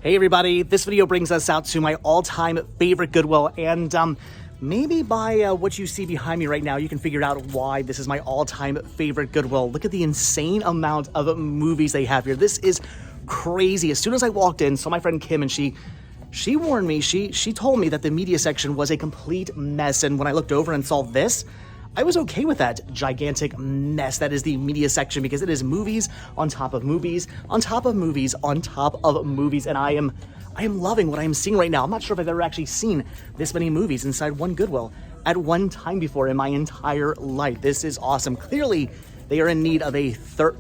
Hey everybody, this video brings us out to my all-time favorite Goodwill, and maybe by what you see behind me right now, you can figure out why this is my all-time favorite Goodwill. Look at the insane amount of movies they have here. This is crazy. As soon as I walked in, saw my friend Kim, and she warned me, she told me that the media section was a complete mess, and when I looked over and saw this, I was okay with that gigantic mess that is the media section, because it is movies on top of movies on top of movies on top of movies, and I am loving what I am seeing right now. I'm not sure if I've ever actually seen this many movies inside one Goodwill at one time before in my entire life. This is awesome. Clearly, they are in need of a third...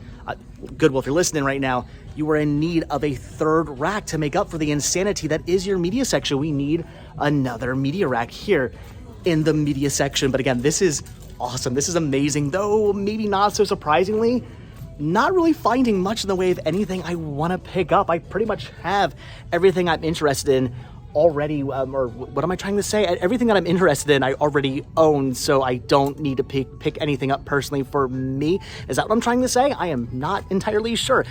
Goodwill, if you're listening right now, you are in need of a third rack to make up for the insanity that is your media section. We need another media rack here in the media section. But again, this is awesome. This is amazing, though maybe not so surprisingly, not really finding much in the way of anything I want to pick up. I pretty much have everything I'm interested in already, or what am I trying to say? Everything that I'm interested in, I already own, so I don't need to pick anything up personally for me. Is that what I'm trying to say? I am not entirely sure.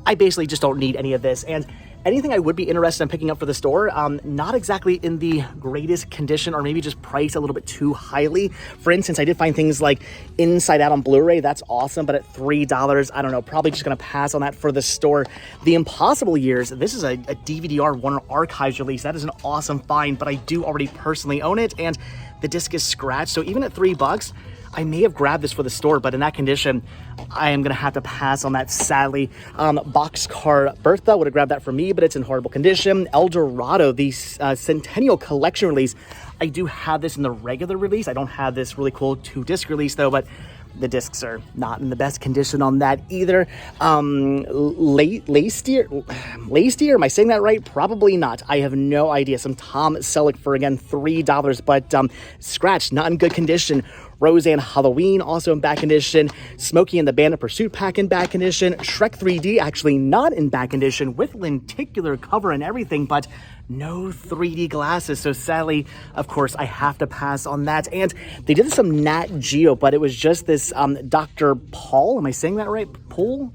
I basically just don't need any of this, and anything I would be interested in picking up for the store, not exactly in the greatest condition, or maybe just priced a little bit too highly. For instance, I did find things like Inside Out on Blu-ray. That's awesome, but at $3, I don't know, probably just gonna pass on that for the store. The Impossible Years, this is a DVD-R Warner Archives release. That is an awesome find, but I do already personally own it, and the disc is scratched, so even at $3, I may have grabbed this for the store, but in that condition, I am going to have to pass on that, sadly. Boxcar Bertha would have grabbed that for me, but it's in horrible condition. El Dorado, the Centennial Collection release. I do have this in the regular release. I don't have this really cool 2-disc release, though, but the discs are not in the best condition on that either. Lastier, am I saying that right? Probably not. I have no idea. Some Tom Selleck for, again, $3, but scratched, not in good condition. Roseanne Halloween, also in bad condition. Smokey and the Bandit Pursuit pack in bad condition. Shrek 3D, actually not in bad condition, with lenticular cover and everything, but no 3D glasses. So sadly, of course, I have to pass on that. And they did some Nat Geo, but it was just this Dr. Paul. Am I saying that right? Paul?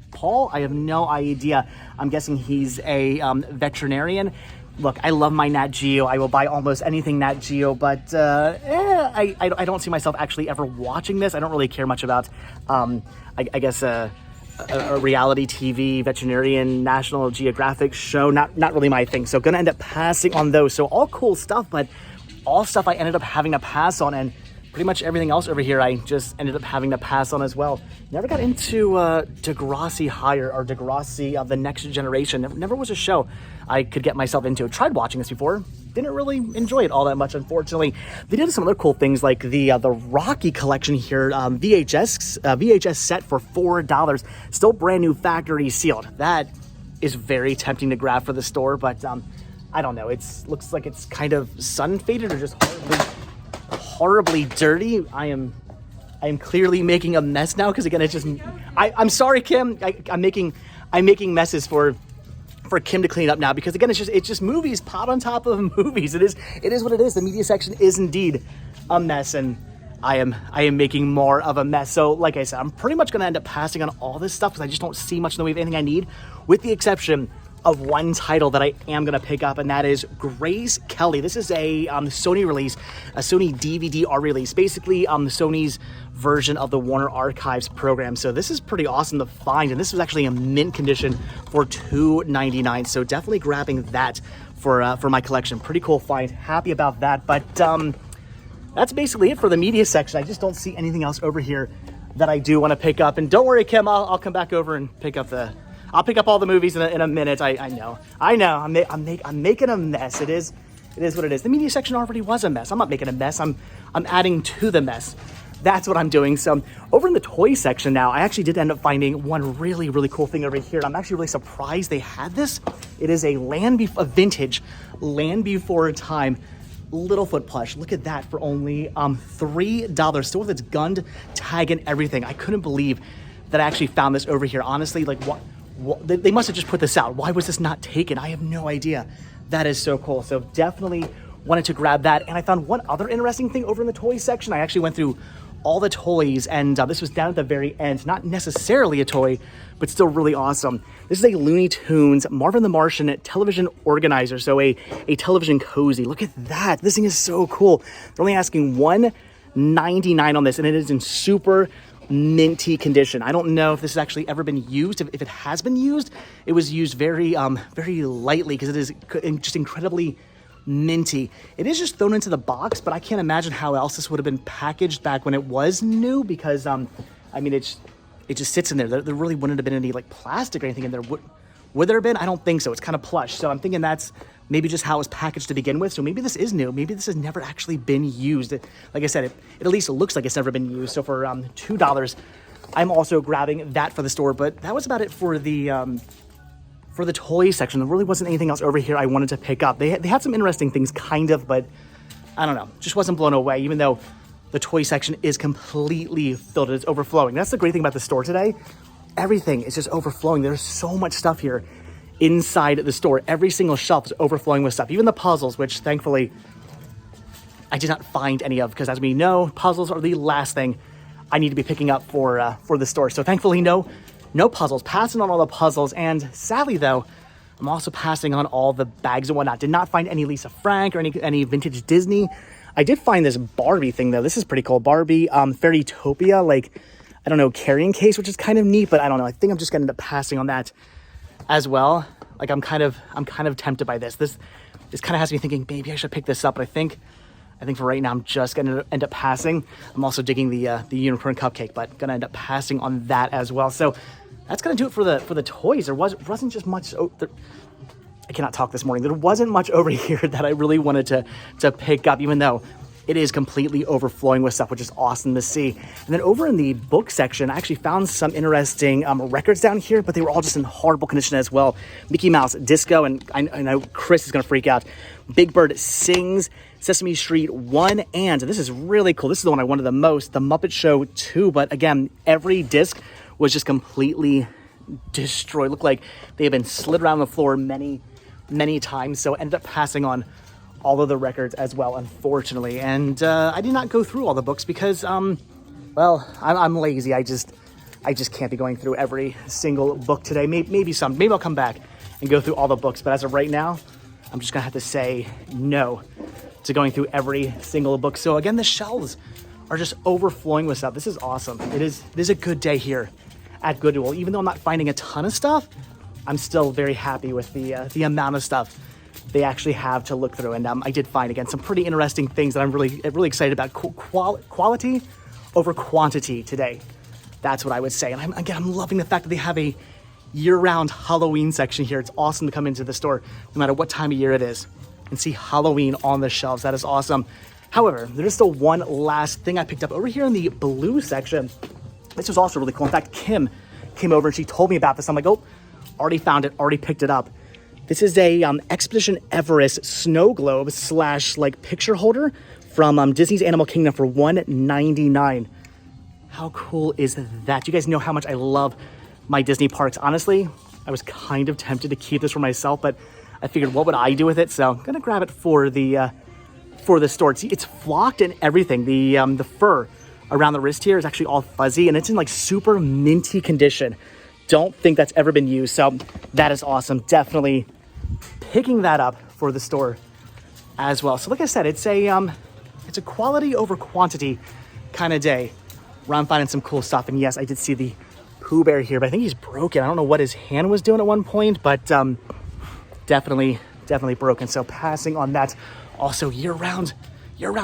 I have no idea. I'm guessing he's a veterinarian. Look, I love my Nat Geo. I will buy almost anything Nat Geo, but I don't see myself actually ever watching this. I don't really care much about, I guess, a reality TV, veterinarian, National Geographic show. Not really my thing. So gonna end up passing on those. So all cool stuff, but all stuff I ended up having to pass on, and pretty much everything else over here I just ended up having to pass on as well. Never got into Degrassi Higher or Degrassi of the Next Generation. Never was a show I could get myself into. Tried watching this before. Didn't really enjoy it all that much, unfortunately. They did some other cool things like the Rocky collection here, VHS set for $4. Still brand new, factory sealed. That is very tempting to grab for the store, but I don't know. It looks like it's kind of sun faded or just horribly dirty. I am clearly making a mess now, because again, it's just I'm sorry, Kim. I'm making messes for Kim to clean up now, because again, it's just movies pot on top of movies. It is what it is. The media section is indeed a mess, and I am making more of a mess. So like I said, I'm pretty much gonna end up passing on all this stuff, because I just don't see much in the way of anything I need, with the exception of one title that I am going to pick up, and that is Grace Kelly. This is a Sony release, a Sony DVD-R release, basically Sony's version of the Warner Archives program. So this is pretty awesome to find, and this was actually in mint condition for $2.99. So definitely grabbing that for my collection. Pretty cool find. Happy about that. But that's basically it for the media section. I just don't see anything else over here that I do want to pick up. And don't worry, Kim, I'll come back over and pick up all the movies in a minute. I know. I'm making a mess. It is what it is. The media section already was a mess. I'm not making a mess. I'm adding to the mess. That's what I'm doing. So over in the toy section now, I actually did end up finding one really, really cool thing over here. I'm actually really surprised they had this. It is a vintage Land Before Time Littlefoot plush. Look at that for only $3. Still with its gunned tag and everything. I couldn't believe that I actually found this over here. Honestly, like what? They must have just put this out. Why was this not taken? I have no idea. That is so cool. So definitely wanted to grab that. And I found one other interesting thing over in the toy section. I actually went through all the toys, and this was down at the very end. Not necessarily a toy, but still really awesome. This is a Looney Tunes Marvin the Martian television organizer, so a television cozy. Look at that. This thing is so cool. They're only asking $199 on this, and it is in super minty condition. I don't know if this has actually ever been used. If it has been used, it was used very lightly because it is just incredibly minty. It is just thrown into the box, but I can't imagine how else this would have been packaged back when it was new, because I mean, it just sits in there. There really wouldn't have been any like plastic or anything in there. Would there have been? I don't think so. It's kind of plush. So I'm thinking that's maybe just how it was packaged to begin with. So maybe this is new. Maybe this has never actually been used. Like I said, it at least looks like it's never been used. So for $2, I'm also grabbing that for the store. But that was about it for the toy section. There really wasn't anything else over here I wanted to pick up. They had some interesting things, kind of, but I don't know. Just wasn't blown away, even though the toy section is completely filled. It's overflowing. That's the great thing about the store today. Everything is just overflowing. There's so much stuff here inside the store. Every single shelf is overflowing with stuff. Even the puzzles, which thankfully I did not find any of, because as we know, puzzles are the last thing I need to be picking up for the store. So thankfully, no puzzles. Passing on all the puzzles. And sadly, though, I'm also passing on all the bags and whatnot. Did not find any Lisa Frank or any vintage Disney. I did find this Barbie thing, though. This is pretty cool. Barbie Fairytopia, like, I don't know, carrying case, which is kind of neat, but I don't know. I think I'm just going to end up passing on that as well. Like, I'm kind of tempted by this. This kind of has me thinking, maybe I should pick this up, but I think for right now, I'm just going to end up passing. I'm also digging the unicorn cupcake, but going to end up passing on that as well. So that's going to do it for the toys. There wasn't just much. I cannot talk this morning. There wasn't much over here that I really wanted to pick up, even though it is completely overflowing with stuff, which is awesome to see. And then over in the book section, I actually found some interesting records down here, but they were all just in horrible condition as well. Mickey Mouse, Disco, and I know Chris is going to freak out. Big Bird Sings, Sesame Street 1, and this is really cool. This is the one I wanted the most, The Muppet Show 2. But again, every disc was just completely destroyed. Looked like they had been slid around the floor many times, so ended up passing on all of the records as well, unfortunately. And I did not go through all the books because, well, I'm lazy. I just can't be going through every single book today. Maybe I'll come back and go through all the books. But as of right now, I'm just gonna have to say no to going through every single book. So again, the shelves are just overflowing with stuff. This is awesome. It is a good day here at Goodwill. Even though I'm not finding a ton of stuff, I'm still very happy with the amount of stuff they actually have to look through. And I did find, again, some pretty interesting things that I'm really excited about. Quality over quantity today. That's what I would say. And I'm loving the fact that they have a year-round Halloween section here. It's awesome to come into the store, no matter what time of year it is, and see Halloween on the shelves. That is awesome. However, there's still one last thing I picked up over here in the blue section. This was also really cool. In fact, Kim came over and she told me about this. I'm like, oh, already found it, already picked it up. This is a Expedition Everest snow globe / like picture holder from Disney's Animal Kingdom for $199. How cool is that? You guys know how much I love my Disney parks. Honestly, I was kind of tempted to keep this for myself, but I figured, what would I do with it? So I'm gonna grab it for the store. See, it's flocked and everything. The fur around the wrist here is actually all fuzzy, and it's in like super minty condition. Don't think that's ever been used, so that is awesome. Definitely picking that up for the store as well. So like I said, it's a quality over quantity kind of day where I'm finding some cool stuff. And yes, I did see the Pooh Bear here, but I think he's broken. I don't know what his hand was doing at one point, but definitely broken. So passing on that. Also year-round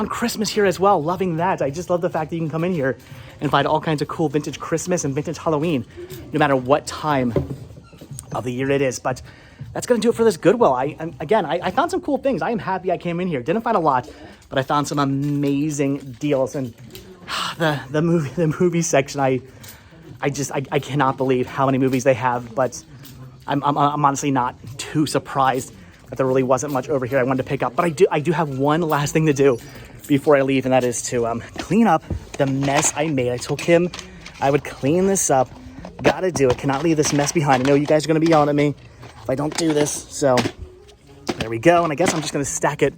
Christmas here as well. Loving that. I just love the fact that you can come in here and find all kinds of cool vintage Christmas and vintage Halloween, no matter what time of the year it is. But that's going to do it for this Goodwill. I found some cool things. I am happy I came in here. Didn't find a lot, but I found some amazing deals. And the movie section, I cannot believe how many movies they have. But I'm honestly not too surprised that there really wasn't much over here I wanted to pick up. But I do have one last thing to do before I leave, and that is to clean up the mess I made. I told Kim I would clean this up. Gotta do it. Cannot leave this mess behind. I know you guys are going to be yelling at me if I don't do this. So there we go. And I guess I'm just going to stack it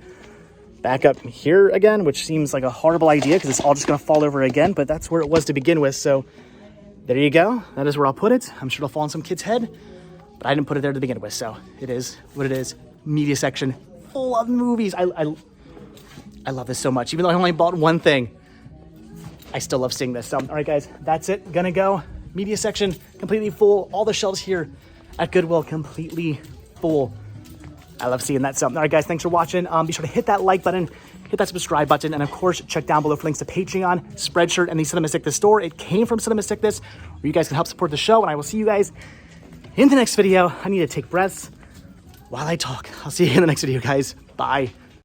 back up here again, which seems like a horrible idea because it's all just going to fall over again, but that's where it was to begin with. So there you go. That is where I'll put it. I'm sure it'll fall on some kid's head, but I didn't put it there to begin with. So it is what it is. Media section full of movies. I love this so much. Even though I only bought one thing, I still love seeing this. So, all right, guys, that's it. Gonna go. Media section completely full. All the shelves here at Goodwill completely full. I love seeing that. So, all right, guys, thanks for watching. Be sure to hit that like button, hit that subscribe button, and of course, check down below for links to Patreon, Spreadshirt, and the Cinema Sickness store. It came from Cinema Sickness, where you guys can help support the show, and I will see you guys in the next video. I need to take breaths while I talk. I'll see you in the next video, guys. Bye.